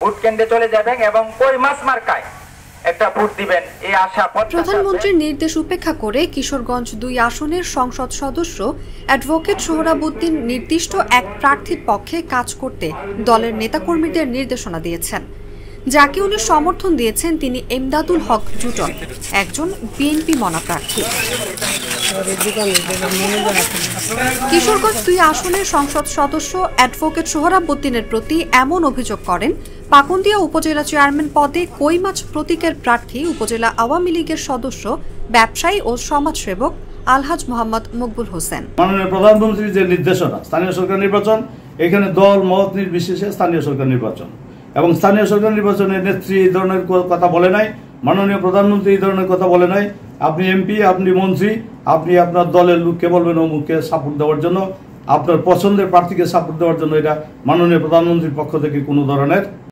Vote কেন্দ্রে চলে যাবেন এবং কই মাছ মার্কায় একটা ভোট দিবেন এই আশা। প্রধানমন্ত্রীর নির্দেশ উপেক্ষা করে কিশোরগঞ্জ ২ আসনের সংসদ সদস্য অ্যাডভোকেট সোহরাবুদ্দিন নির্দিষ্ট এক প্রার্থীর পক্ষে কাজ করতে দলের নেতাকর্মীদের নির্দেশনা দিয়েছেন। যাকে উনি সমর্থন দিয়েছেন তিনি এমদাদুল হক জুটন, একজন বিএনপি মনা প্রার্থী। কিশোরগঞ্জ ২ আসনের সংসদ সদস্য অ্যাডভোকেট সোহরাবুদ্দিনের প্রতি এমন অভিযোগ করেন পাকুন্দিয়া উপজেলা চেয়ারম্যান পদে কই মাছ প্রতীকের প্রার্থী উপজেলা আওয়ামী লীগের সদস্য ব্যবসায়ী ও সমাজসেবক আলহাজ মোহাম্মদ মকবুল হোসেন। মাননীয় প্রধানমন্ত্রীর যে নির্দেশনা স্থানীয় সরকার নির্বাচন, এখানে দল মত নির্বিশেষে স্থানীয় সরকার নির্বাচন এবং স্থানীয় সরকার নির্বাচনের নেত্রী এই ধরনের কথা বলে নাই, মাননীয় প্রধানমন্ত্রী এই ধরনের কথা বলে নাই। আপনি এমপি, আপনি মন্ত্রী, আপনি আপনার দলের লোককে বলবেন অমুককে সাপোর্ট দেওয়ার জন্য, আপনার পছন্দের প্রার্থীকে সাপোর্ট দেওয়ার জন্য, এটা মাননীয় প্রধানমন্ত্রীর পক্ষ থেকে কোনো ধরনের